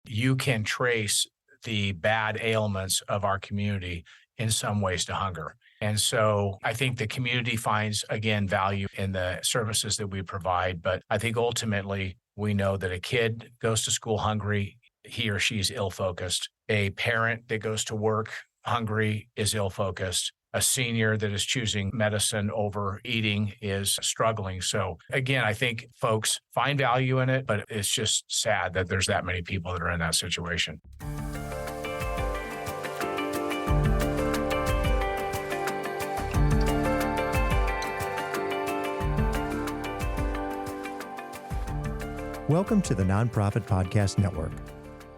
you can trace the bad ailments of our community in some ways to hunger. And so I think the community finds, again, value in the services that we provide. But I think ultimately we know that a kid goes to school hungry, he or she is ill-focused. A parent that goes to work hungry is ill-focused. A senior that is choosing medicine over eating is struggling. So again, I think folks find value in it, but it's just sad that there's that many people that are in that situation. Welcome to the Nonprofit Podcast Network.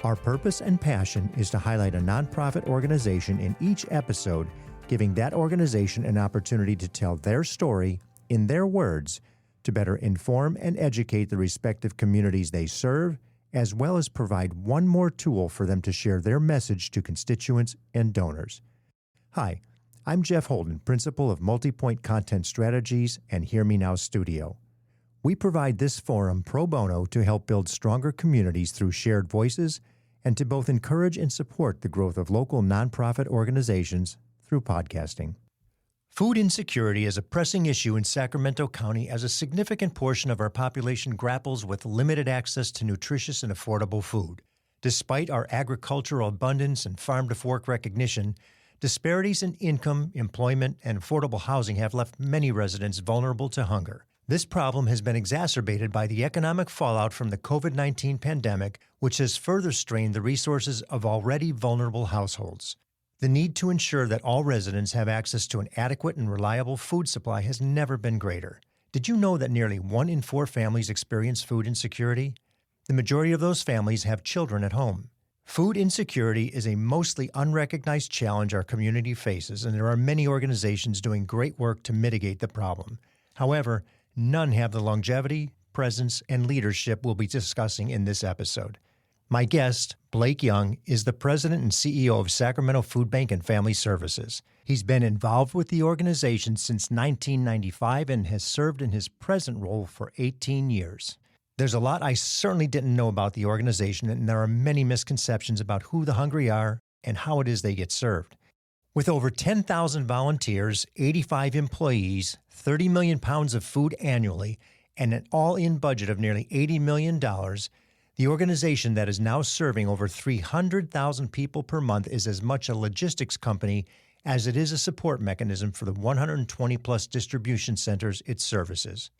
Our purpose and passion is to highlight a nonprofit organization in each episode, giving that organization an opportunity to tell their story in their words to better inform and educate the respective communities they serve, as well as provide one more tool for them to share their message to constituents and donors. Hi, I'm Jeff Holden, Principal of Multipoint Content Strategies and Hear Me Now Studio. We provide this forum pro bono to help build stronger communities through shared voices and to both encourage and support the growth of local nonprofit organizations through podcasting. Food insecurity is a pressing issue in Sacramento County as a significant portion of our population grapples with limited access to nutritious and affordable food. Despite our agricultural abundance and farm-to-fork recognition, disparities in income, employment, and affordable housing have left many residents vulnerable to hunger. This problem has been exacerbated by the economic fallout from the COVID-19 pandemic, which has further strained the resources of already vulnerable households. The need to ensure that all residents have access to an adequate and reliable food supply has never been greater. Did you know that nearly 1 in 4 families experience food insecurity? The majority of those families have children at home. Food insecurity is a mostly unrecognized challenge our community faces, and there are many organizations doing great work to mitigate the problem. However, none have the longevity, presence, and leadership we'll be discussing in this episode. My guest, Blake Young, is the president and CEO of Sacramento Food Bank and Family Services. He's been involved with the organization since 1995 and has served in his present role for 18 years. There's a lot I certainly didn't know about the organization, and there are many misconceptions about who the hungry are and how it is they get served. With over 10,000 volunteers, 85 employees, 30 million pounds of food annually, and an all-in budget of nearly $80 million, the organization that is now serving over 300,000 people per month is as much a logistics company as it is a support mechanism for the 120-plus distribution centers it services.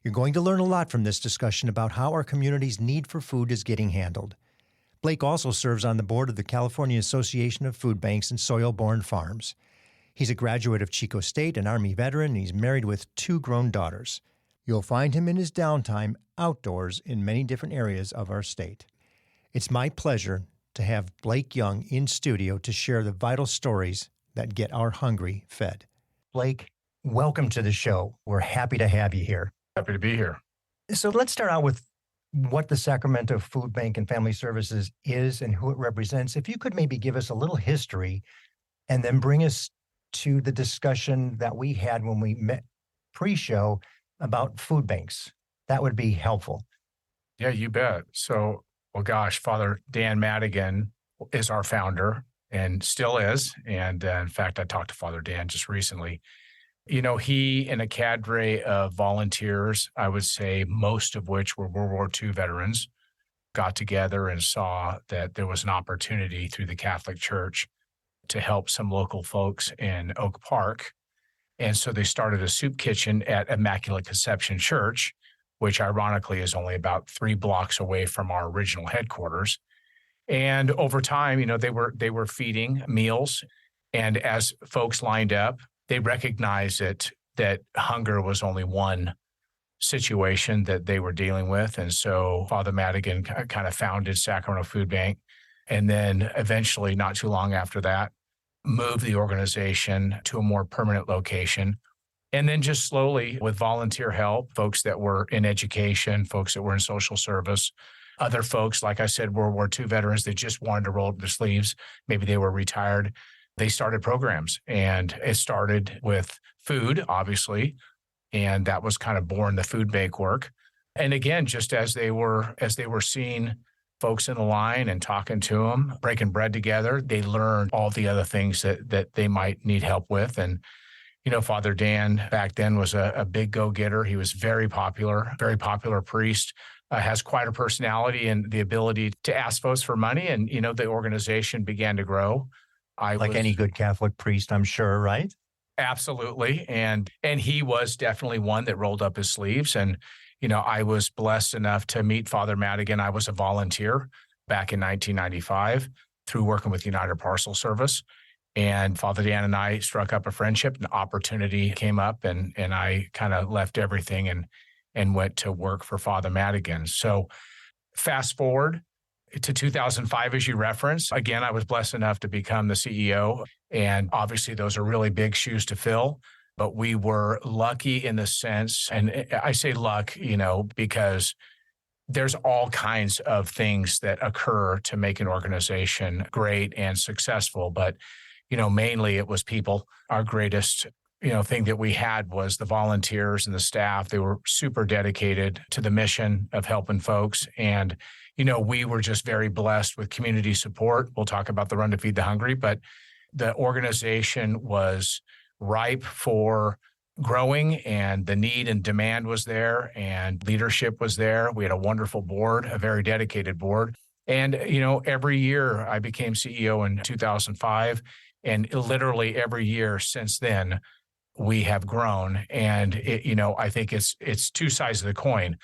You're going to learn a lot from this discussion about how our community's need for food is getting handled. Blake also serves on the board of the California Association of Food Banks and Soil-Borne Farms. He's a graduate of Chico State, an Army veteran, and he's married with 2 grown daughters. You'll find him in his downtime outdoors in many different areas of our state. It's my pleasure to have Blake Young in studio to share the vital stories that get our hungry fed. Blake, welcome to the show. We're happy to have you here. Happy to be here. So let's start out with what the Sacramento Food Bank and Family Services is and who it represents. If you could maybe give us a little history and then bring us to the discussion that we had when we met pre-show about food banks, that would be helpful. Yeah, you bet. So, Father Dan Madigan is our founder and still is. And in fact, I talked to Father Dan just recently. You know, he and a cadre of volunteers, I would say most of which were World War II veterans, got together and saw that there was an opportunity through the Catholic Church to help some local folks in Oak Park. And so they started a soup kitchen at Immaculate Conception Church, which ironically is only about 3 blocks away from our original headquarters. And over time, you know, they were feeding meals. And as folks lined up, they recognized that hunger was only one situation that they were dealing with. And so Father Madigan kind of founded Sacramento Food Bank. And then eventually, not too long after that, moved the organization to a more permanent location. And then just slowly, with volunteer help, folks that were in education, folks that were in social service, other folks, like I said, World War II veterans, they just wanted to roll up their sleeves. Maybe they were retired. They started programs, and it started with food, obviously, and that was kind of born the food bank work. And again, just as they were seeing folks in the line and talking to them, breaking bread together, they learn all the other things that they might need help with. And, Father Dan back then was a big go-getter. He was very popular priest, has quite a personality and the ability to ask folks for money. And, the organization began to grow. Like any good Catholic priest, I'm sure, right? Absolutely. And he was definitely one that rolled up his sleeves. And, I was blessed enough to meet Father Madigan. I was a volunteer back in 1995 through working with United Parcel Service. And Father Dan and I struck up a friendship. An opportunity came up and I kind of left everything and went to work for Father Madigan. So fast forward to 2005, as you referenced, again, I was blessed enough to become the CEO. And obviously, those are really big shoes to fill. But we were lucky in the sense, and I say luck, because there's all kinds of things that occur to make an organization great and successful. But, mainly it was people. Our greatest thing that we had was the volunteers and the staff. They were super dedicated to the mission of helping folks. And, we were just very blessed with community support. We'll talk about the Run to Feed the Hungry, but the organization was ripe for growing and the need and demand was there and leadership was there. We had a wonderful board, a very dedicated board. And, every year I became CEO in 2005 and literally every year since then, we have grown. And, I think it's two sides of the coin.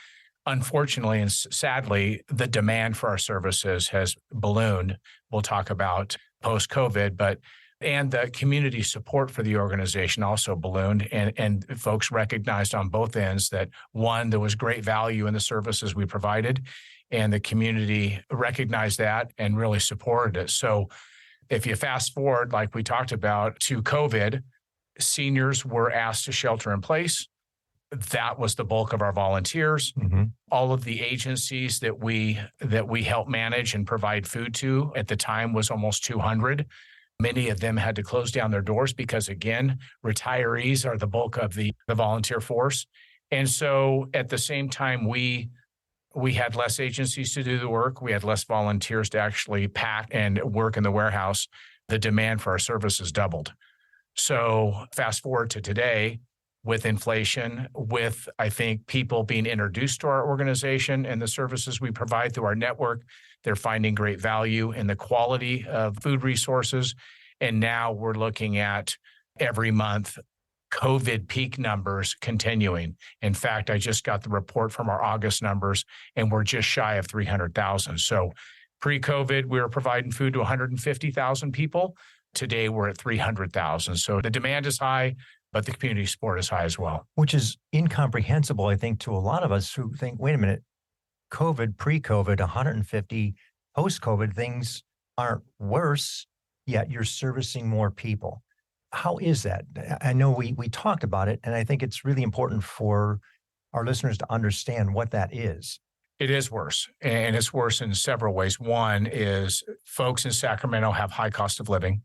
Unfortunately and sadly, the demand for our services has ballooned. We'll talk about post-COVID, and the community support for the organization also ballooned. And folks recognized on both ends that, one, there was great value in the services we provided, and the community recognized that and really supported it. So if you fast forward, like we talked about, to COVID, seniors were asked to shelter in place. That was the bulk of our volunteers. Mm-hmm. All of the agencies that we help manage and provide food to at the time was almost 200. Many of them had to close down their doors because, again, retirees are the bulk of the volunteer force. And so at the same time, we had less agencies to do the work. We had less volunteers to actually pack and work in the warehouse. The demand for our services doubled. So fast forward to today, with inflation, with, I think, people being introduced to our organization and the services we provide through our network, they're finding great value in the quality of food resources. And now we're looking at every month COVID peak numbers continuing. In fact, I just got the report from our August numbers, and we're just shy of 300,000. So pre-COVID, we were providing food to 150,000 people. Today, we're at 300,000. So the demand is high, but the community support is high as well. Which is incomprehensible, I think, to a lot of us who think, wait a minute, COVID, pre-COVID, 150, post-COVID, things aren't worse, yet you're servicing more people. How is that? I know we talked about it, and I think it's really important for our listeners to understand what that is. It is worse, and it's worse in several ways. One is folks in Sacramento have high cost of living.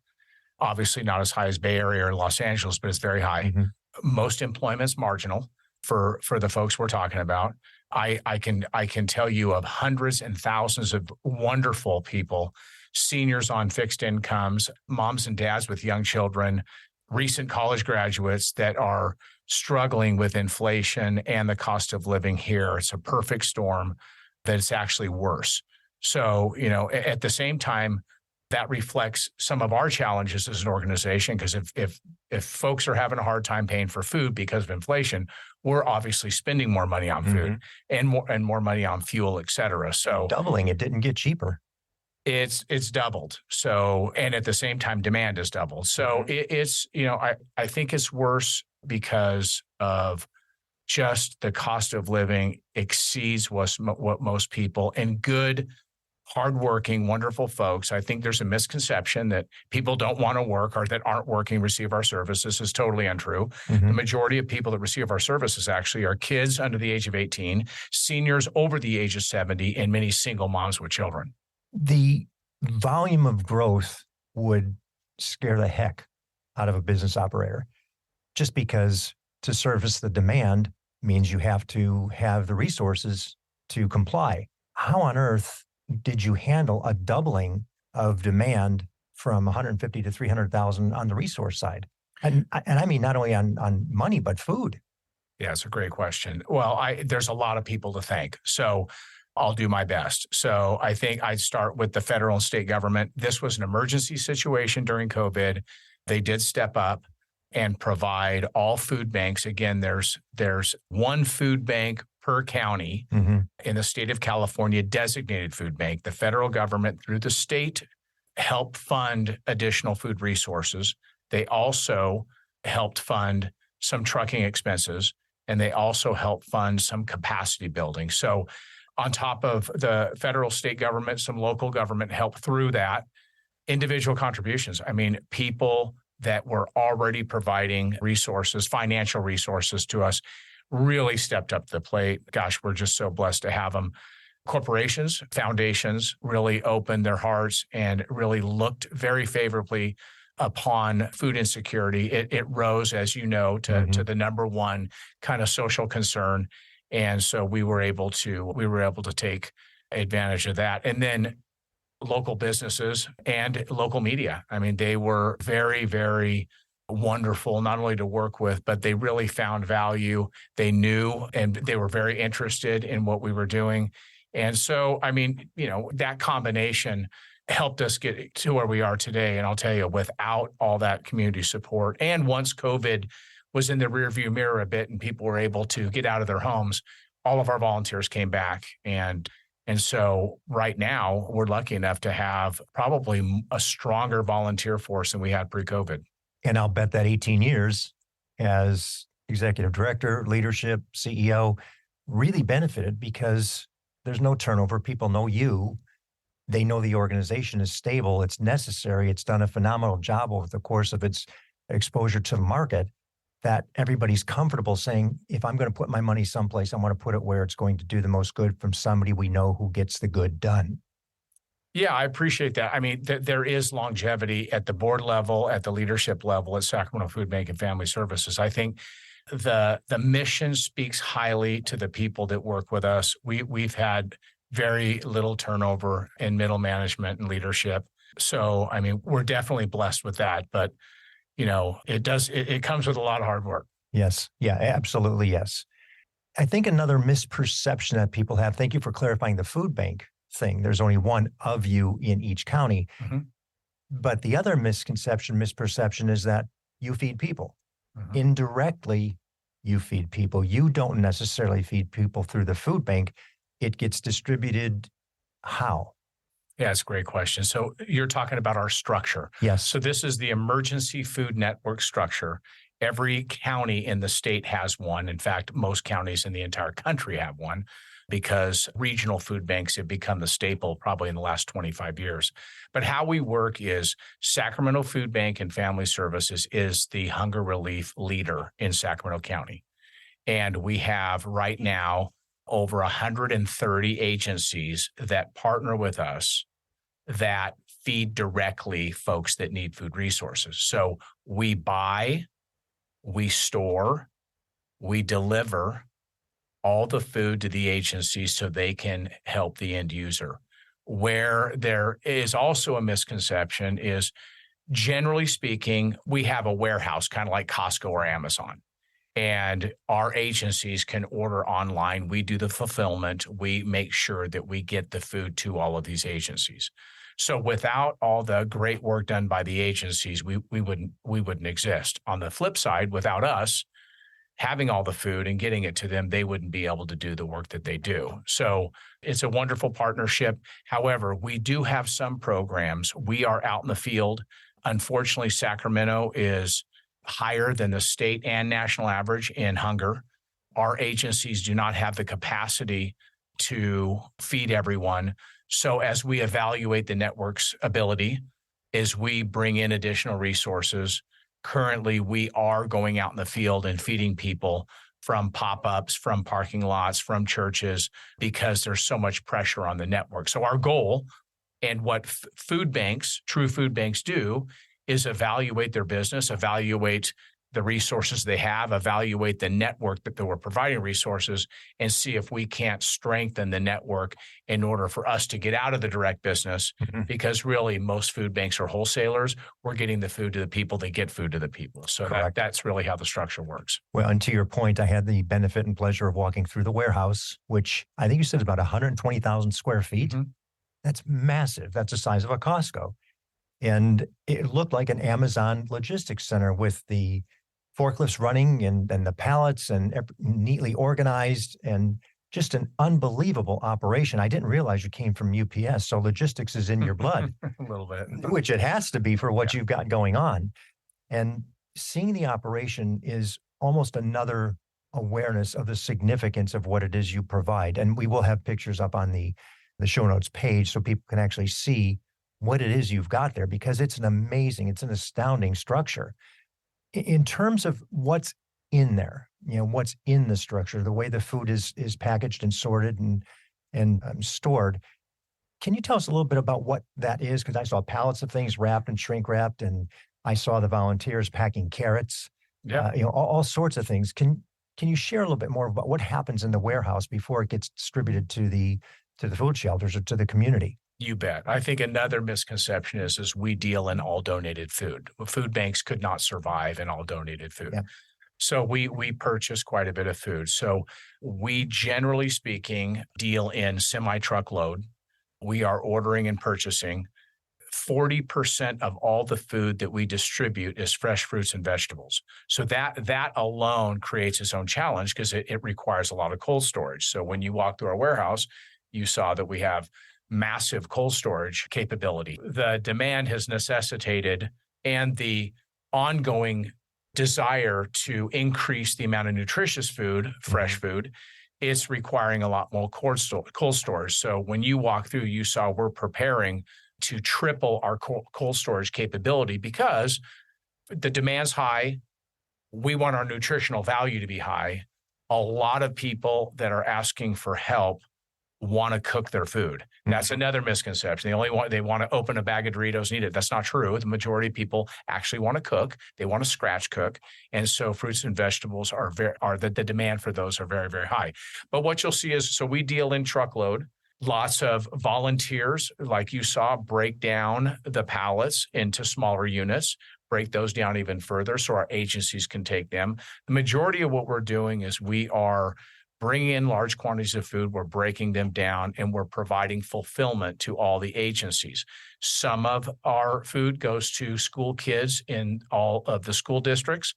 Obviously not as high as Bay Area or Los Angeles, but it's very high. Mm-hmm. Most employment's marginal for the folks we're talking about. I can tell you of hundreds and thousands of wonderful people, seniors on fixed incomes, moms and dads with young children, recent college graduates that are struggling with inflation and the cost of living here. It's a perfect storm that it's actually worse. So, at the same time, that reflects some of our challenges as an organization, because if folks are having a hard time paying for food because of inflation, we're obviously spending more money on food and more money on fuel, et cetera. So doubling, it didn't get cheaper. It's doubled. So, and at the same time, demand has doubled. So it's, I think it's worse because of just the cost of living exceeds what most people, and good, hardworking, wonderful folks. I think there's a misconception that people don't want to work or that aren't working receive our services. Is totally untrue. Mm-hmm. The majority of people that receive our services actually are kids under the age of 18, seniors over the age of 70, and many single moms with children. The volume of growth would scare the heck out of a business operator, just because to service the demand means you have to have the resources to comply. How on earth did you handle a doubling of demand from 150 to 300,000 on the resource side? And I mean, not only on money, but food. Yeah, it's a great question. Well, there's a lot of people to thank. So I'll do my best. So I think I'd start with the federal and state government. This was an emergency situation during COVID. They did step up and provide all food banks. Again, there's one food bank per county in the state of California, designated food bank. The federal government through the state helped fund additional food resources. They also helped fund some trucking expenses, and they also helped fund some capacity building. So on top of the federal, state government, some local government help through that, individual contributions. I mean, people that were already providing resources, financial resources to us, really stepped up to the plate. Gosh, we're just so blessed to have them. Corporations, foundations really opened their hearts and really looked very favorably upon food insecurity. It rose, as you know, to the number one kind of social concern. And so we were able to take advantage of that. And then local businesses and local media. I mean, they were very, very wonderful, not only to work with, but they really found value. They knew, and they were very interested in what we were doing. And so, I mean, that combination helped us get to where we are today. And I'll tell you, without all that community support, and once COVID was in the rearview mirror a bit and people were able to get out of their homes, all of our volunteers came back. And so right now, we're lucky enough to have probably a stronger volunteer force than we had pre-COVID. And I'll bet that 18 years as executive director, leadership, CEO really benefited because there's no turnover. People know you. They know the organization is stable. It's necessary. It's done a phenomenal job over the course of its exposure to the market, that everybody's comfortable saying, if I'm going to put my money someplace, I want to put it where it's going to do the most good from somebody we know who gets the good done. Yeah, I appreciate that. I mean, there is longevity at the board level, at the leadership level at Sacramento Food Bank and Family Services. I think the mission speaks highly to the people that work with us. We've had very little turnover in middle management and leadership. So, I mean, we're definitely blessed with that. But it comes with a lot of hard work. Yes. Yeah, absolutely. Yes. I think another misperception that people have, thank you for clarifying the food bank thing. There's only one of you in each county. But the other misperception is that you feed people. Indirectly, you feed people. You don't necessarily feed people through the food bank. It gets distributed how? Yeah, it's a great question. So you're talking about our structure. Yes. So this is the emergency food network structure. Every county in the state has one. In fact, most counties in the entire country have one because regional food banks have become the staple probably in the last 25 years. But how we work is Sacramento Food Bank and Family Services is the hunger relief leader in Sacramento County. And we have right now over 130 agencies that partner with us that feed directly folks that need food resources. So we buy, we store, we deliver all the food to the agencies so they can help the end user. Where there is also a misconception is, generally speaking, we have a warehouse, kind of like Costco or Amazon. And our agencies can order online. We do the fulfillment. We make sure that we get the food to all of these agencies. So without all the great work done by the agencies, we wouldn't exist. On the flip side, without us having all the food and getting it to them, they wouldn't be able to do the work that they do. So it's a wonderful partnership. However, we do have some programs. We are out in the field. Unfortunately, Sacramento is higher than the state and national average in hunger. Our agencies do not have the capacity to feed everyone. So as we evaluate the network's ability, as we bring in additional resources, currently we are going out in the field and feeding people from pop-ups, from parking lots, from churches, because there's so much pressure on the network. So our goal, and what food banks, true food banks do, is evaluate their business, evaluate the resources they have, evaluate the network that they were providing resources, and see if we can't strengthen the network in order for us to get out of the direct business. Mhm. Because really, most food banks are wholesalers. We're getting the food to the people. They get food to the people. So Correct. that's really how the structure works. Well, and to your point, I had the benefit and pleasure of walking through the warehouse, which I think you said is about 120,000 square feet. Mhm. That's massive. That's the size of a Costco. And it looked like an Amazon logistics center with the forklifts running and the pallets and neatly organized and just an unbelievable operation. I didn't realize you came from UPS. So logistics is in your blood, A little bit. which it has to be for what you've got going on. And seeing the operation is almost another awareness of the significance of what it is you provide. And we will have pictures up on the show notes page so people can actually see what it is you've got there, because it's an astounding structure. In terms of what's in there, what's in the structure, the way the food is packaged and sorted and stored. Can you tell us a little bit about what that is? Because I saw pallets of things wrapped and shrink wrapped, and I saw the volunteers packing carrots. Yeah. All sorts of things. Can you share a little bit more about what happens in the warehouse before it gets distributed to the food shelters or to the community? You bet. I think another misconception is we deal in all donated food. Food banks could not survive in all donated food. Yeah. So we purchase quite a bit of food. So we, generally speaking, deal in semi-truckload. We are ordering and purchasing. 40% of all the food that we distribute is fresh fruits and vegetables. So that alone creates its own challenge because it requires a lot of cold storage. So when you walk through our warehouse, you saw that we have massive cold storage capability. The demand has necessitated, and the ongoing desire to increase the amount of nutritious food, fresh food, is requiring a lot more cold storage. So when you walk through, you saw we're preparing to triple our cold storage capability because the demand's high. We want our nutritional value to be high. A lot of people that are asking for help want to cook their food. That's another misconception. They want to open a bag of Doritos and eat it. That's not true. The majority of people actually want to cook. They want to scratch cook. And so fruits and vegetables the demand for those are very, very high. But what you'll see is, so we deal in truckload. Lots of volunteers, like you saw, break down the pallets into smaller units, break those down even further so our agencies can take them. The majority of what we're doing is we are bringing in large quantities of food, we're breaking them down, and we're providing fulfillment to all the agencies. Some of our food goes to school kids in all of the school districts.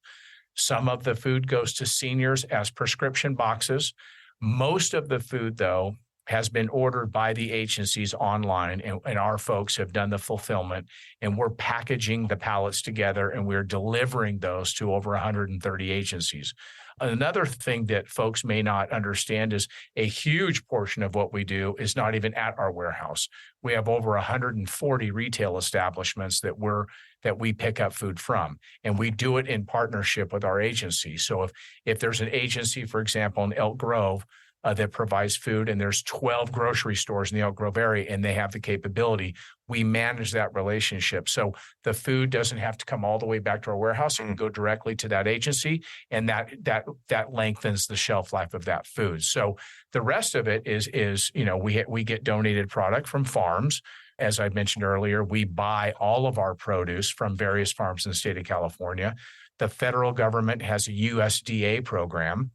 Some of the food goes to seniors as prescription boxes. Most of the food, though, has been ordered by the agencies online, and our folks have done the fulfillment, and we're packaging the pallets together, and we're delivering those to over 130 agencies. Another thing that folks may not understand is a huge portion of what we do is not even at our warehouse. We have over 140 retail establishments that we pick up food from, and we do it in partnership with our agency. So if there's an agency, for example, in Elk Grove, that provides food, and there's 12 grocery stores in the Elk Grove area, and they have the capability, we manage that relationship. So the food doesn't have to come all the way back to our warehouse. It can go directly to that agency, and that lengthens the shelf life of that food. So the rest of it is we get donated product from farms. As I mentioned earlier, we buy all of our produce from various farms in the state of California. The federal government has a USDA program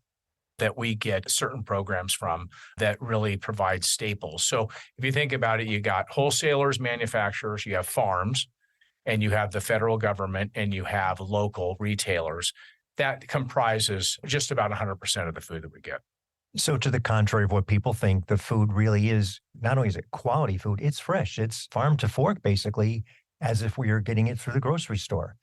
that we get certain programs from that really provide staples. So if you think about it, you got wholesalers, manufacturers, you have farms, and you have the federal government, and you have local retailers. That comprises just about 100% of the food that we get. So to the contrary of what people think, the food really is, not only is it quality food, it's fresh. It's farm to fork, basically, as if we are getting it through the grocery store.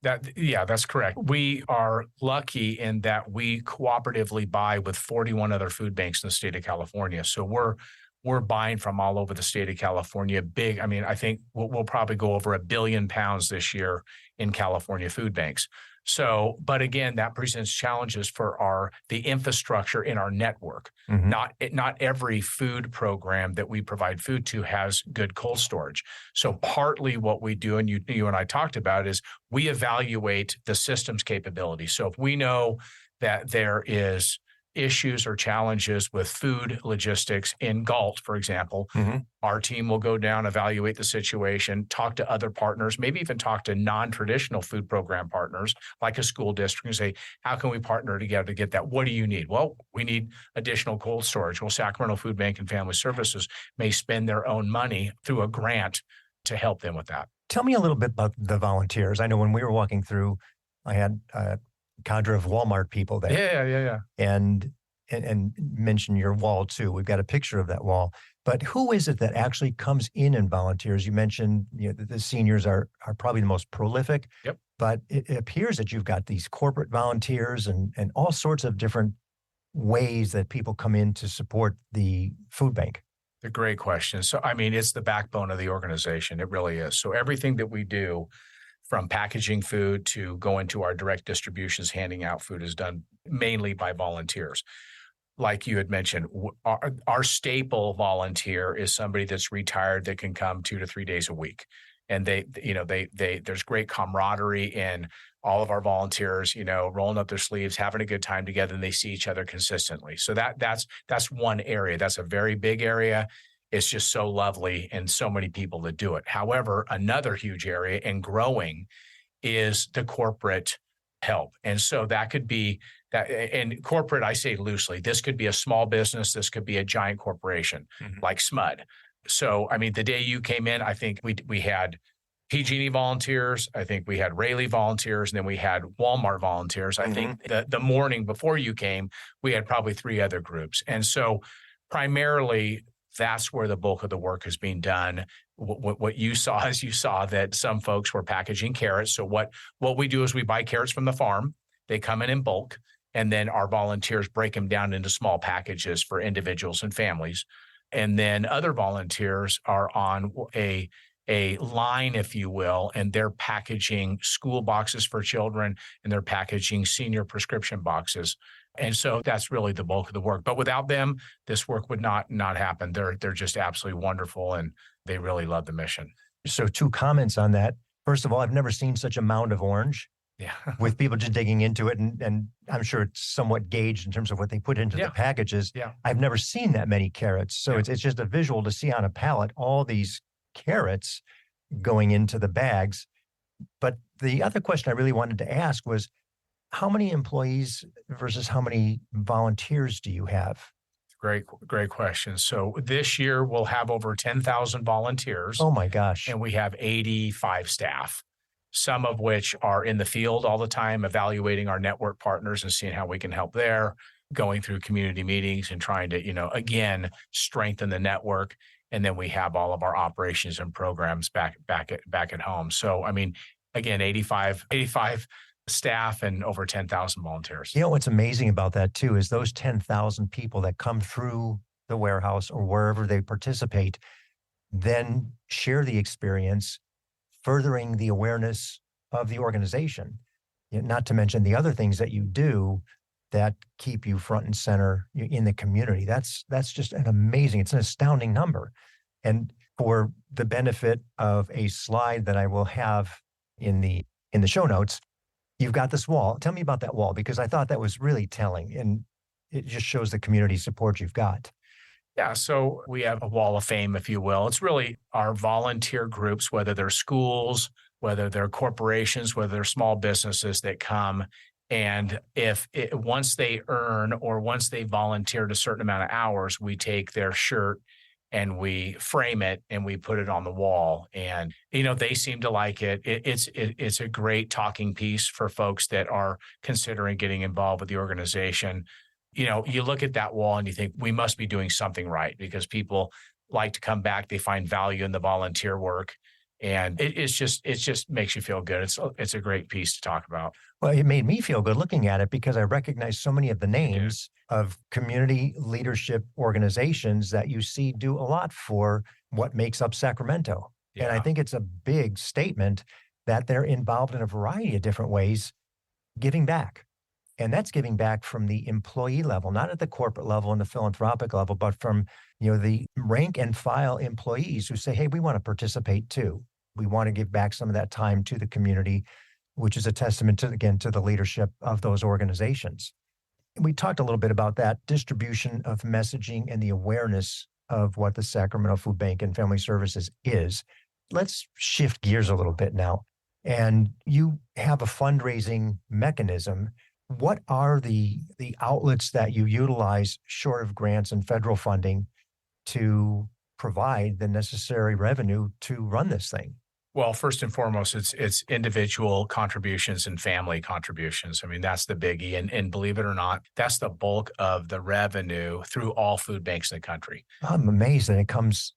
That's correct. We are lucky in that we cooperatively buy with 41 other food banks in the state of California. So we're buying from all over the state of California. Big. I mean, I think we'll probably go over 1 billion pounds this year in California food banks. So, but again, that presents challenges for the infrastructure in our network. Mhm. Not every food program that we provide food to has good cold storage. So partly what we do, and you and I talked about, is we evaluate the system's capability. So if we know that there is issues or challenges with food logistics in Galt, for example, Mhm. our team will go down, evaluate the situation, talk to other partners, maybe even talk to non-traditional food program partners like a school district and say, how can we partner together to get that? What do you need? Well, we need additional cold storage. Well, Sacramento Food Bank and Family Services may spend their own money through a grant to help them with that. Tell me a little bit about the volunteers. I know when we were walking through, I had a cadre of Walmart people there. Yeah. And mention your wall too. We've got a picture of that wall. But who is it that actually comes in and volunteers? You mentioned the seniors are probably the most prolific. Yep. But it appears that you've got these corporate volunteers and all sorts of different ways that people come in to support the food bank. A great question. So, I mean, it's the backbone of the organization. It really is. So everything that we do, from packaging food to going to our direct distributions, handing out food, is done mainly by volunteers. Like you had mentioned, our staple volunteer is somebody that's retired that can come 2 to 3 days a week. And there's great camaraderie in all of our volunteers, rolling up their sleeves, having a good time together, and they see each other consistently. So that's one area. That's a very big area. It's just so lovely and so many people that do it. However, another huge area and growing is the corporate help. And so that could be that, and corporate, I say loosely, this could be a small business. This could be a giant corporation like SMUD. So, I mean, the day you came in, I think we had PG&E volunteers. I think we had Rayleigh volunteers, and then we had Walmart volunteers. I think the morning before you came, we had probably 3 other groups. And so primarily, that's where the bulk of the work is being done. What you saw is you saw that some folks were packaging carrots. So what we do is we buy carrots from the farm. They come in bulk, and then our volunteers break them down into small packages for individuals and families. And then other volunteers are on a line, if you will, and they're packaging school boxes for children, and they're packaging senior prescription boxes. And so that's really the bulk of the work. But without them, this work would not happen. They're just absolutely wonderful, and they really love the mission. So 2 comments on that. First of all, I've never seen such a mound of orange. Yeah. With people just digging into it. And I'm sure it's somewhat gauged in terms of what they put into the packages. Yeah. I've never seen that many carrots. So it's just a visual to see on a pallet, all these carrots going into the bags. But the other question I really wanted to ask was, how many employees versus how many volunteers do you have? Great question. So this year we'll have over 10,000 volunteers. Oh my gosh. And we have 85 staff, some of which are in the field all the time, evaluating our network partners and seeing how we can help there, going through community meetings and trying to, again, strengthen the network. And then we have all of our operations and programs back at home. So, I mean, again, 85 staff and over 10,000 volunteers. What's amazing about that too is those 10,000 people that come through the warehouse or wherever they participate, then share the experience, furthering the awareness of the organization. Not to mention the other things that you do that keep you front and center in the community. That's just it's an astounding number. And for the benefit of a slide that I will have in the show notes, you've got this wall. Tell me about that wall, because I thought that was really telling, and it just shows the community support you've got. Yeah, so we have a wall of fame, if you will. It's really our volunteer groups, whether they're schools, whether they're corporations, whether they're small businesses that come. And once they earn or once they volunteered a certain amount of hours, we take their shirt and we frame it and we put it on the wall. And, they seem to like it. It's a great talking piece for folks that are considering getting involved with the organization. You look at that wall and you think we must be doing something right, because people like to come back. They find value in the volunteer work. And it just makes you feel good. It's a great piece to talk about. Well, it made me feel good looking at it, because I recognize so many of the names of community leadership organizations that you see do a lot for what makes up Sacramento. Yeah. And I think it's a big statement that they're involved in a variety of different ways giving back. And that's giving back from the employee level, not at the corporate level and the philanthropic level, but from, the rank and file employees who say, hey, we want to participate too. We want to give back some of that time to the community, which is a testament to, again, to the leadership of those organizations. We talked a little bit about that distribution of messaging and the awareness of what the Sacramento Food Bank and Family Services is. Let's shift gears a little bit now. And you have a fundraising mechanism. What are the outlets that you utilize short of grants and federal funding to provide the necessary revenue to run this thing? Well, first and foremost, it's individual contributions and family contributions. I mean, that's the biggie. And believe it or not, that's the bulk of the revenue through all food banks in the country. I'm amazed that it comes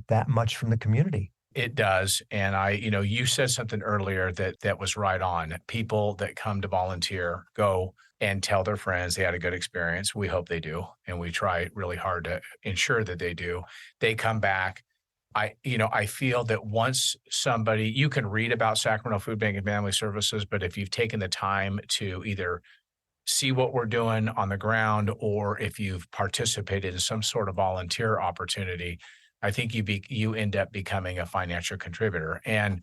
that much from the community. It does. And you said something earlier that was right on. People that come to volunteer go and tell their friends they had a good experience. We hope they do. And we try really hard to ensure that they do. They come back. I feel that once you can read about Sacramento Food Bank and Family Services, but if you've taken the time to either see what we're doing on the ground, or if you've participated in some sort of volunteer opportunity, I think you end up becoming a financial contributor. And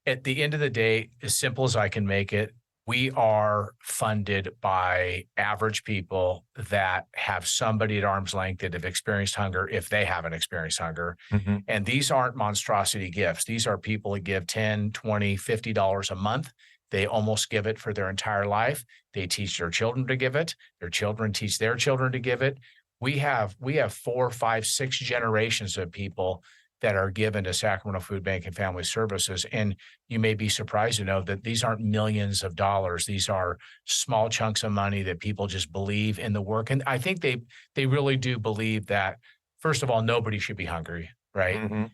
at the end of the day, as simple as I can make it, we are funded by average people that have somebody at arm's length that have experienced hunger if they haven't experienced hunger. Mm-hmm. And these aren't monstrosity gifts. These are people that give $10, $20, $50 a month. They almost give it for their entire life. They teach their children to give it. Their children teach their children to give it. We have 4, 5, 6 generations of people that are given to Sacramento Food Bank and Family Services. And you may be surprised to know that these aren't millions of dollars. These are small chunks of money that people just believe in the work. And I think they really do believe that, first of all, nobody should be hungry, right? Mm-hmm.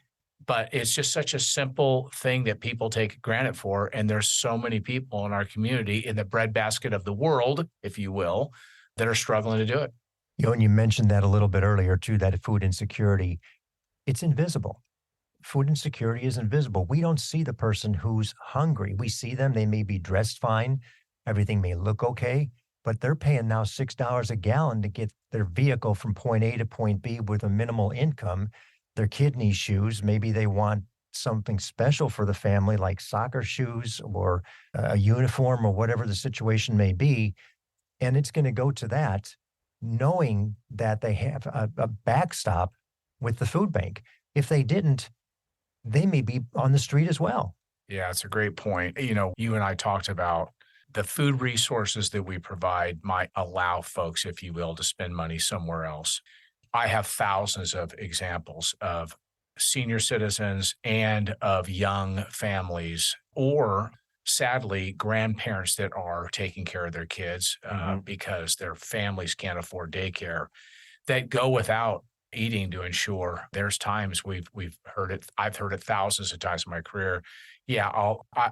But it's just such a simple thing that people take granted for. And there's so many people in our community, in the breadbasket of the world, if you will, that are struggling to do it. And you mentioned that a little bit earlier too, that food insecurity, it's invisible. Food insecurity is invisible. We don't see the person who's hungry. We see them, they may be dressed fine, everything may look okay, but they're paying now $6 a gallon to get their vehicle from point A to point B with a minimal income. Their kid needs shoes. Maybe they want something special for the family, like soccer shoes or a uniform or whatever the situation may be. And it's going to go to that, knowing that they have a backstop with the food bank. If they didn't, they may be on the street as well. Yeah, it's a great point. You and I talked about the food resources that we provide might allow folks, if you will, to spend money somewhere else. I have thousands of examples of senior citizens and of young families, or sadly, grandparents that are taking care of their kids because their families can't afford daycare, that go without eating to ensure. There's times we've heard it. I've heard it thousands of times in my career. Yeah,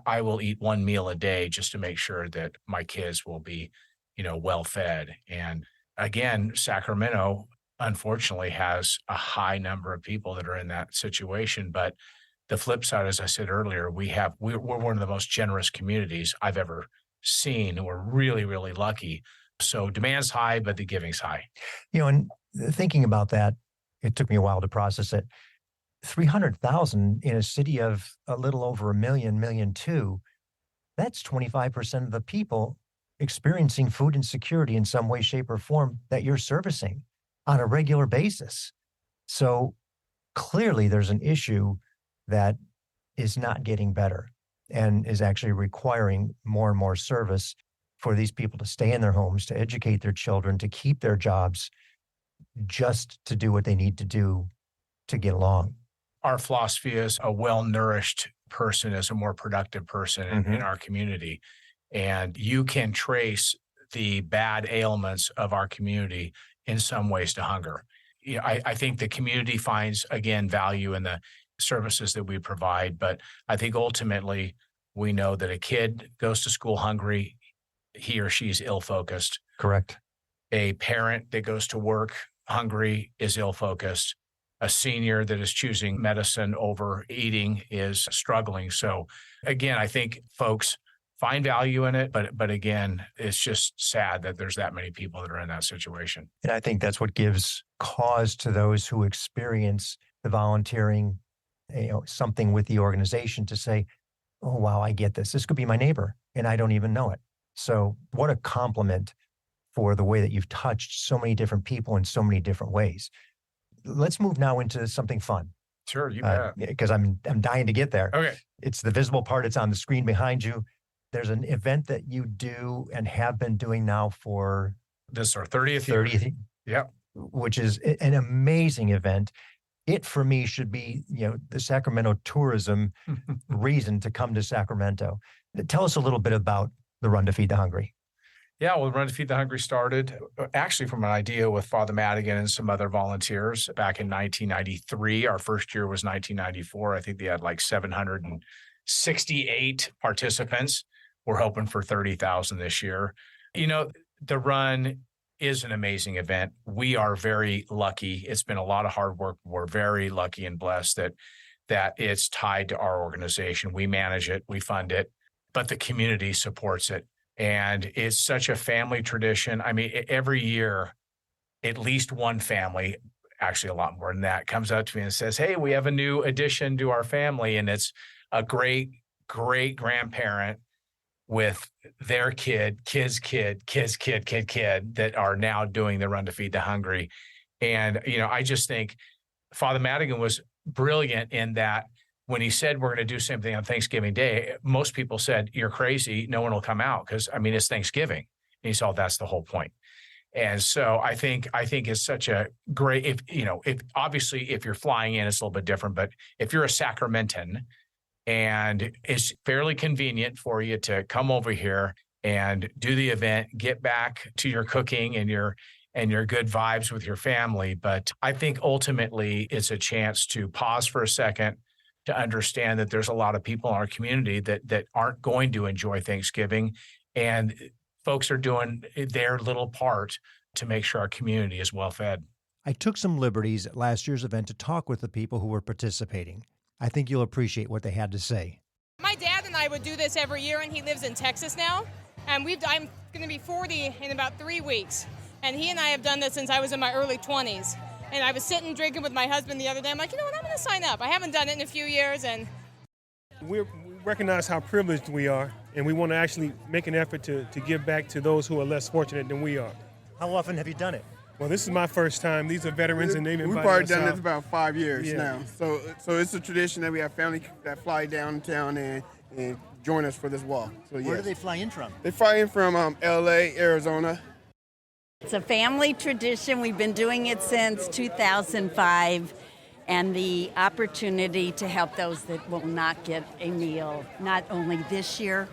I will eat one meal a day just to make sure that my kids will be, well fed. And again, Sacramento, unfortunately, has a high number of people that are in that situation. But the flip side, as I said earlier, we're one of the most generous communities I've ever seen. We're really, really lucky. So demand's high, but the giving's high. And thinking about that, it took me a while to process it. 300,000 in a city of a little over 1.2 million, that's 25% of the people experiencing food insecurity in some way, shape, or form that you're servicing on a regular basis. So clearly there's an issue that is not getting better and is actually requiring more and more service for these people to stay in their homes, to educate their children, to keep their jobs, just to do what they need to do to get along. Our philosophy is a well-nourished person is a more productive person in our community. And you can trace the bad ailments of our community in some ways to hunger. I think the community finds, again, value in the services that we provide. But I think ultimately we know that a kid goes to school hungry, he or she's ill-focused. Correct. A parent that goes to work hungry is ill-focused. A senior that is choosing medicine over eating is struggling. So again, I think folks find value in it. But again, it's just sad that there's that many people that are in that situation. And I think that's what gives cause to those who experience the volunteering, something with the organization to say, oh, wow, I get this. This could be my neighbor and I don't even know it. So what a compliment for the way that you've touched so many different people in so many different ways. Let's move now into something fun. Sure, you bet. Because I'm dying to get there. Okay. It's the visible part. It's on the screen behind you. There's an event that you do and have been doing now for this is our 30th year. 30th. Yep. Which is an amazing event. It, for me, should be, the Sacramento tourism reason to come to Sacramento. Tell us a little bit about the Run to Feed the Hungry. Yeah, well, Run to Feed the Hungry started actually from an idea with Father Madigan and some other volunteers back in 1993. Our first year was 1994. I think they had like 768 participants. We're hoping for 30,000 this year. The run is an amazing event. We are very lucky. It's been a lot of hard work. We're very lucky and blessed that it's tied to our organization. We manage it, we fund it, but the community supports it. And it's such a family tradition. I mean, every year, at least one family, actually a lot more than that, comes up to me and says, hey, we have a new addition to our family. And it's a great grandparent with their kid's kid that are now doing the Run to Feed the Hungry. And, I just think Father Madigan was brilliant in that when he said we're going to do something on Thanksgiving Day, most people said, you're crazy. No one will come out because, it's Thanksgiving. And he said, that's the whole point. And so I think it's such a great, if obviously if you're flying in, it's a little bit different, but if you're a Sacramentan and it's fairly convenient for you to come over here and do the event, get back to your cooking and your good vibes with your family. But I think ultimately it's a chance to pause for a second, to understand that there's a lot of people in our community that aren't going to enjoy Thanksgiving, and folks are doing their little part to make sure our community is well fed. I took some liberties at last year's event to talk with the people who were participating. I think you'll appreciate what they had to say. My dad and I would do this every year, and he lives in Texas now, and I'm going to be 40 in about 3 weeks, and he and I have done this since I was in my early 20s. And I was sitting drinking with my husband the other day. I'm like, I'm going to sign up. I haven't done it in a few years. And we recognize how privileged we are, and we want to actually make an effort to give back to those who are less fortunate than we are. How often have you done it? Well, this is my first time. These are veterans, and they've invited We've already us done out. this about 5 years Yeah. now. So it's a tradition that we have family that fly downtown and join us for this walk. So Where do they fly in from? They fly in from L.A., Arizona. It's a family tradition. We've been doing it since 2005, and the opportunity to help those that will not get a meal, not only this year,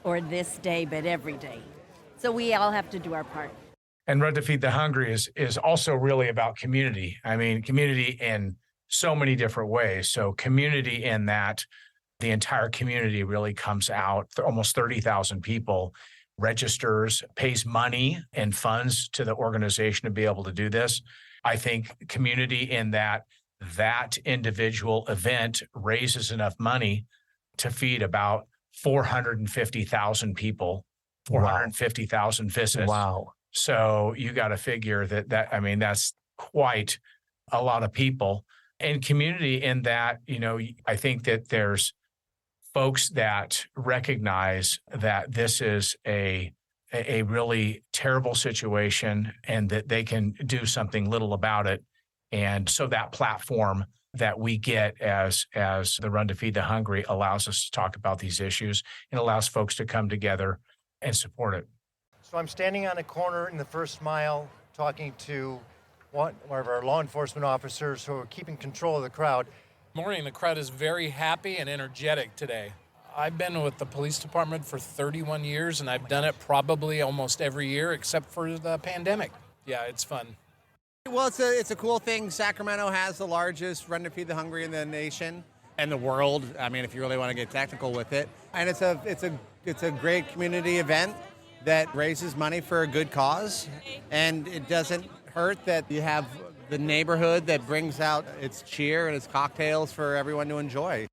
or this day, but every day. So we all have to do our part. And Run to Feed the Hungry is also really about community. I mean, community in so many different ways. So community in that the entire community really comes out, almost 30,000 people registers, pays money and funds to the organization to be able to do this. I think community in that individual event raises enough money to feed about 450,000 people, 450,000 visits. Wow. So you got to figure that's quite a lot of people. And community in that, I think that there's folks that recognize that this is a really terrible situation and that they can do something little about it. And so that platform that we get as the Run to Feed the Hungry allows us to talk about these issues and allows folks to come together and support it. So I'm standing on a corner in the first mile talking to one of our law enforcement officers who are keeping control of the crowd. Morning, the crowd is very happy and energetic today. I've been with the police department for 31 years, and I've done it probably almost every year except for the pandemic. Yeah, it's fun. Well, it's a cool thing. Sacramento has the largest Run to Feed the Hungry in the nation and the world. I mean, if you really want to get technical with it, and it's a great community event that raises money for a good cause, and it doesn't hurt that you have the neighborhood that brings out its cheer and its cocktails for everyone to enjoy.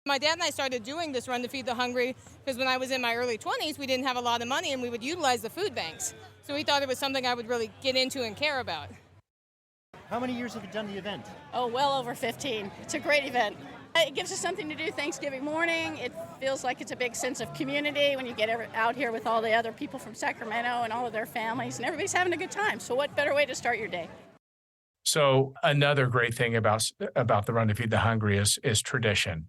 My dad and I started doing this Run to Feed the Hungry because when I was in my early 20s, we didn't have a lot of money and we would utilize the food banks. So we thought it was something I would really get into and care about. How many years have you done the event? Oh, well over 15. It's a great event. It gives us something to do Thanksgiving morning. It feels like it's a big sense of community when you get out here with all the other people from Sacramento and all of their families, and everybody's having a good time. So what better way to start your day? So another great thing about the Run to Feed the Hungry is tradition.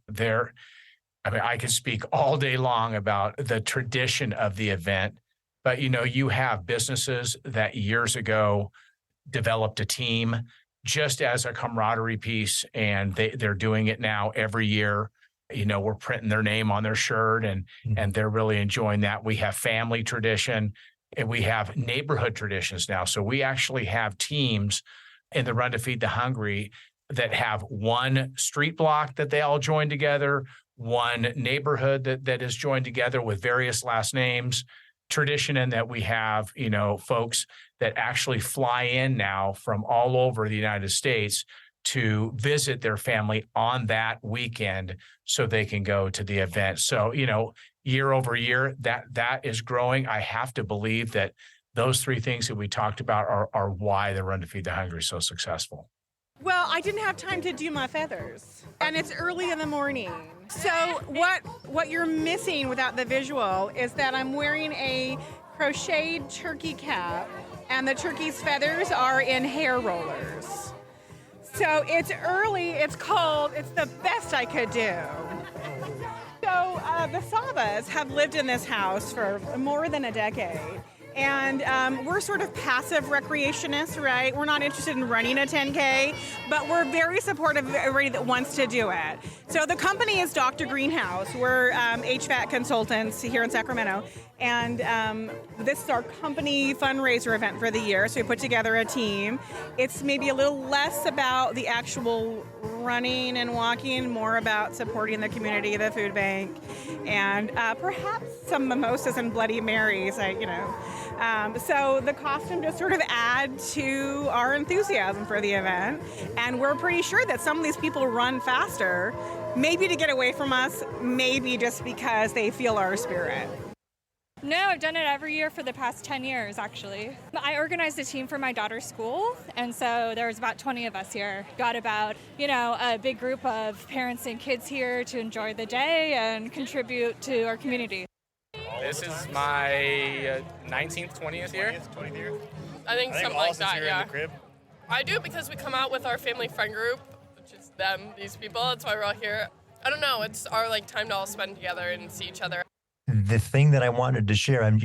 I could speak all day long about the tradition of the event, but you have businesses that years ago developed a team just as a camaraderie piece, and they're doing it now every year. We're printing their name on their shirt, and they're really enjoying that. We have family tradition, and we have neighborhood traditions now. So we actually have teams in the Run to Feed the Hungry that have one street block that they all join together, one neighborhood that is joined together with various last names. Tradition in that we have, folks that actually fly in now from all over the United States to visit their family on that weekend so they can go to the event. So, year over year, that is growing. I have to believe that those three things that we talked about are why the Run to Feed the Hungry is so successful. Well, I didn't have time to do my feathers, and it's early in the morning. So what you're missing without the visual is that I'm wearing a crocheted turkey cap, and the turkey's feathers are in hair rollers. So it's early, it's cold, it's the best I could do. So the Sabas have lived in this house for more than a decade. And we're sort of passive recreationists, right? We're not interested in running a 10K, but we're very supportive of everybody that wants to do it. So the company is Dr. Greenhouse. We're HVAC consultants here in Sacramento. And this is our company fundraiser event for the year. So we put together a team. It's maybe a little less about the actual running and walking, more about supporting the community, the food bank, and perhaps some mimosas and Bloody Marys, so the costume just sort of add to our enthusiasm for the event. And we're pretty sure that some of these people run faster, maybe to get away from us, maybe just because they feel our spirit. No, I've done it every year for the past 10 years, actually. I organized a team for my daughter's school, and so there was about 20 of us here. Got about, a big group of parents and kids here to enjoy the day and contribute to our community. This is my 19th, 20th year. I think something like that, here yeah. In the crib. I do it because we come out with our family friend group, which is them, these people. That's why we're all here. I don't know. It's our time to all spend together and see each other. The thing that I wanted to share, I'm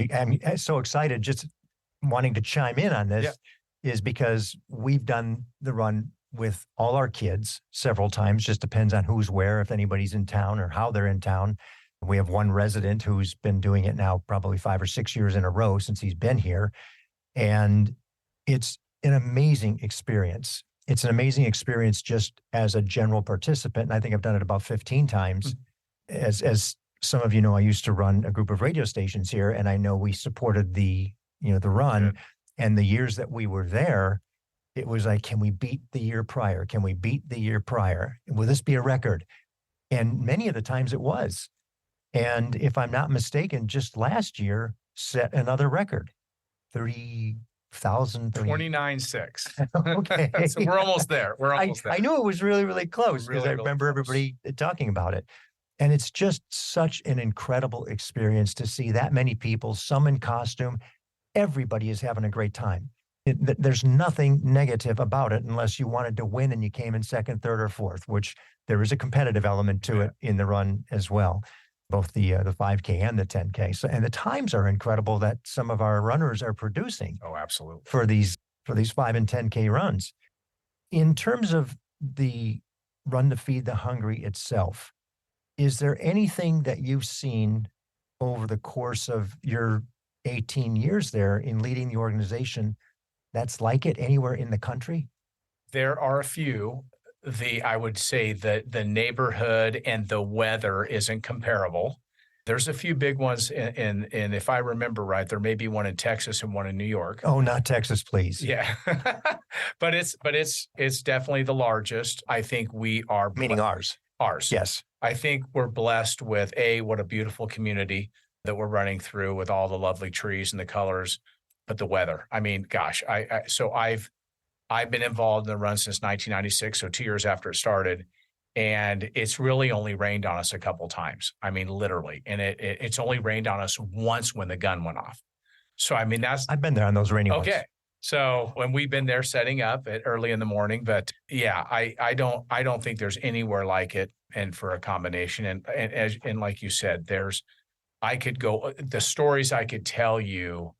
so excited, just wanting to chime in on this, is because we've done the run with all our kids several times. Just depends on who's where, if anybody's in town or how they're in town. We have one resident who's been doing it now probably 5 or 6 years in a row since he's been here. And it's an amazing experience. It's an amazing experience just as a general participant. And I think I've done it about 15 times. As some of you know, I used to run a group of radio stations here, and I know we supported the run. And the years that we were there, it was like, can we beat the year prior? Can we beat the year prior? Will this be a record? And many of the times it was. And if I'm not mistaken, just last year set another record, 30,000. 29.6. Okay. So we're almost there. I knew it was really, really close because I remember everybody talking about it. And it's just such an incredible experience to see that many people, some in costume. Everybody is having a great time. There's nothing negative about it unless you wanted to win and you came in second, third, or fourth, which there is a competitive element to it in the run as well. Both the 5K and the 10K. So, and the times are incredible that some of our runners are producing. Oh, absolutely. For these 5 and 10K runs. In terms of the Run to Feed the Hungry itself, is there anything that you've seen over the course of your 18 years there in leading the organization that's like it anywhere in the country? There are a few. I would say that the neighborhood and the weather isn't comparable. There's a few big ones, and if I remember right, there may be one in Texas and one in New York. Oh, not Texas, please. Yeah, but it's definitely the largest. I think we are meaning ours. Ours. Yes. I think we're blessed with what a beautiful community that we're running through with all the lovely trees and the colors, but the weather. I mean, gosh, I've been involved in the run since 1996, so 2 years after it started, and it's really only rained on us a couple times. I mean, literally, and it's only rained on us once when the gun went off. So I mean, I've been there on those rainy ones. Okay. So when we've been there setting up at early in the morning, but yeah, I don't think there's anywhere like it. And for a combination, and like you said, the stories I could tell you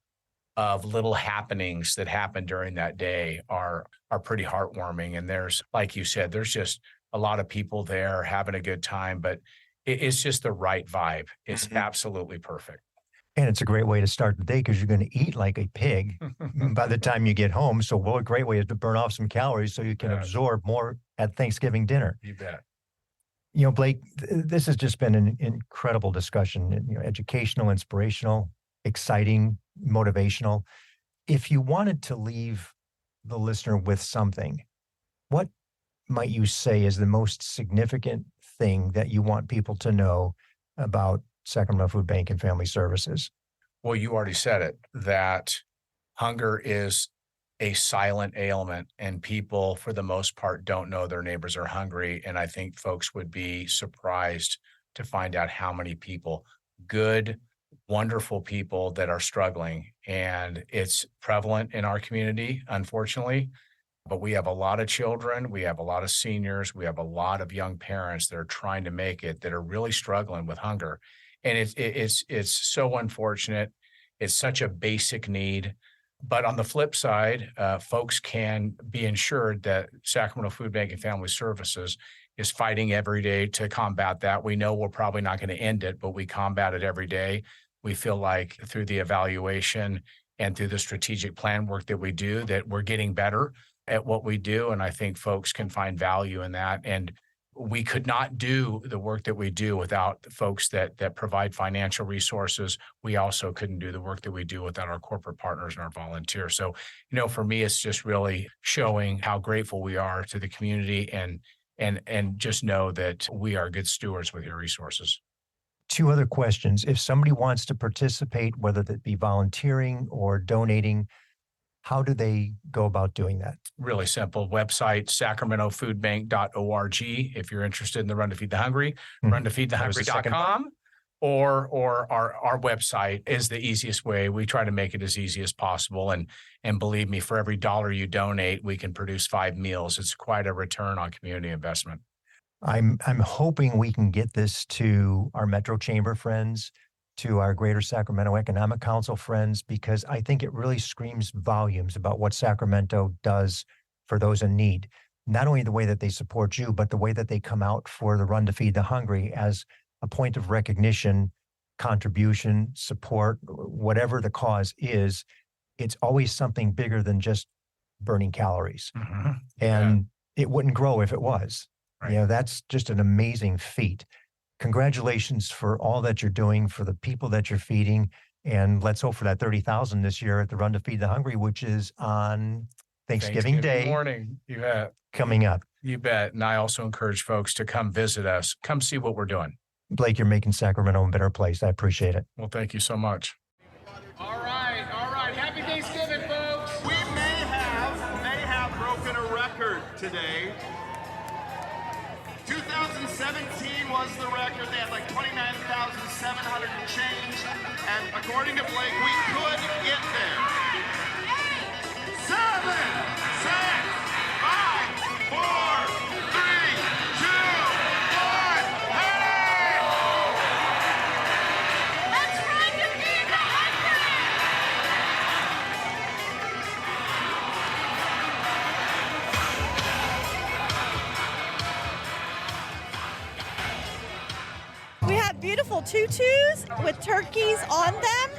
of little happenings that happened during that day are pretty heartwarming. And there's, like you said, there's just a lot of people there having a good time, but it's just the right vibe. It's absolutely perfect. And it's a great way to start the day because you're going to eat like a pig by the time you get home. So a great way is to burn off some calories so you can absorb more at Thanksgiving dinner. You bet. Blake, this has just been an incredible discussion, educational, inspirational, exciting, motivational. If you wanted to leave the listener with something, what might you say is the most significant thing that you want people to know about Sacramento Food Bank and Family Services? Well, you already said it, that hunger is a silent ailment, and people, for the most part, don't know their neighbors are hungry. And I think folks would be surprised to find out how many people, good, wonderful people, that are struggling. And it's prevalent in our community, unfortunately. But we have a lot of children, we have a lot of seniors, we have a lot of young parents that are trying to make it, that are really struggling with hunger. And it's so unfortunate. It's such a basic need. But on the flip side, folks can be ensured that Sacramento Food Bank and Family Services is fighting every day to combat that. We know we're probably not going to end it, but we combat it every day. We feel like through the evaluation and through the strategic plan work that we do, that we're getting better at what we do. And I think folks can find value in that. And we could not do the work that we do without the folks that provide financial resources. We also couldn't do the work that we do without our corporate partners and our volunteers. So, for me, it's just really showing how grateful we are to the community and just know that we are good stewards with your resources. 2 other questions. If somebody wants to participate, whether that be volunteering or donating, how do they go about doing that? Really simple. Website, sacramentofoodbank.org. If you're interested in the Run to Feed the Hungry, runtoFeedTheHungry.com, or our website is the easiest way. We try to make it as easy as possible. And believe me, for every dollar you donate, we can produce 5 meals. It's quite a return on community investment. I'm hoping we can get this to our Metro Chamber friends, to our Greater Sacramento Economic Council friends, because I think it really screams volumes about what Sacramento does for those in need. Not only the way that they support you, but the way that they come out for the Run to Feed the Hungry as a point of recognition, contribution, support, whatever the cause is. It's always something bigger than just burning calories. And it wouldn't grow if it was. Right. That's just an amazing feat. Congratulations for all that you're doing, for the people that you're feeding. And let's hope for that 30,000 this year at the Run to Feed the Hungry, which is on Thanksgiving Day morning. You bet. Coming up. You bet. And I also encourage folks to come visit us, come see what we're doing. Blake, you're making Sacramento a better place. I appreciate it. Well, thank you so much. All right. Happy Thanksgiving, folks. We may have broken a record today. 2017 was the record. They had like 29,700 and change. And according to Blake, we could get there. 7, 6, 5, 4, 3, 2, 1. Hey! Let's run to feed the hungry! We have beautiful tutus with turkeys on them.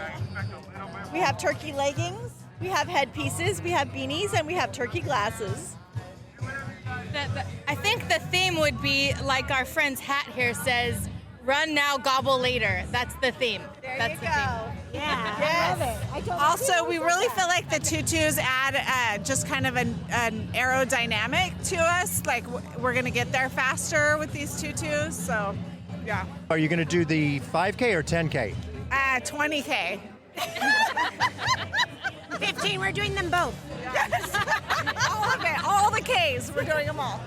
We have turkey leggings. We have headpieces. We have beanies, and we have turkey glasses. I think the theme would be like our friend's hat here says, "Run now, gobble later." That's the theme. There you go. Also, we really feel like the tutus add just kind of an aerodynamic to us. Like we're going to get there faster with these tutus. So, yeah. Are you going to do the 5K or 10K? 20K. 15, we're doing them both. Yes. All of it. All the Ks. We're doing them all.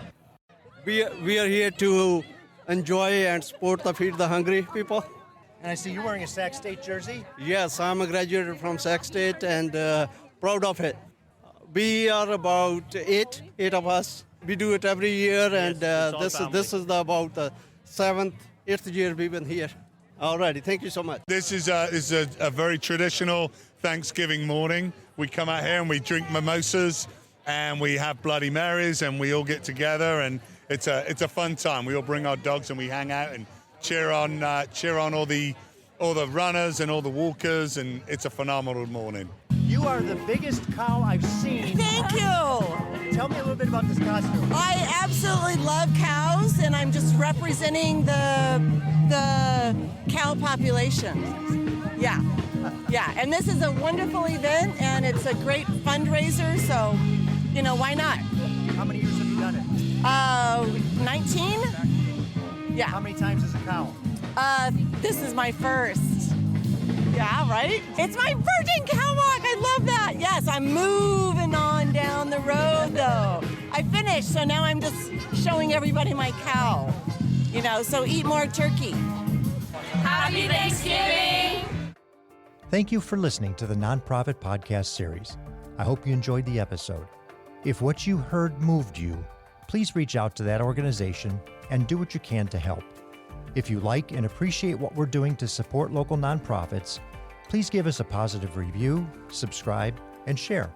We are here to enjoy and support the Feed the Hungry people. And I see you're wearing a Sac State jersey? Yes, I'm a graduate from Sac State and proud of it. We are about eight of us. We do it every year, and this is about the 7th, 8th year we've been here. Alrighty, thank you so much. This is a very traditional Thanksgiving morning. We come out here and we drink mimosas and we have Bloody Marys and we all get together, and it's a fun time. We all bring our dogs and we hang out and cheer on all the runners and all the walkers, and it's a phenomenal morning. You are the biggest cow I've seen. Thank you. Tell me a little bit about this costume. I absolutely love cows, and I'm just representing the cow population. Yeah. Yeah, and this is a wonderful event, and it's a great fundraiser, so, why not? How many years have you done it? 19? Yeah. How many times as a cow? This is my first. Yeah, right? It's my virgin cow walk. I love that. Yes, I'm moving on down the road, though. I finished, so now I'm just showing everybody my cow. So eat more turkey. Happy Thanksgiving! Thank you for listening to the Nonprofit Podcast series. I hope you enjoyed the episode. If what you heard moved you, please reach out to that organization and do what you can to help. If you like and appreciate what we're doing to support local nonprofits, please give us a positive review, subscribe, and share.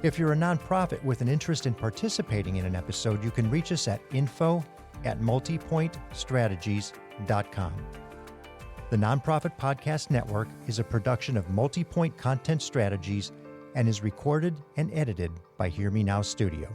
If you're a nonprofit with an interest in participating in an episode, you can reach us at info@multipointstrategies.com. The Nonprofit Podcast Network is a production of Multipoint Content Strategies and is recorded and edited by Hear Me Now Studio.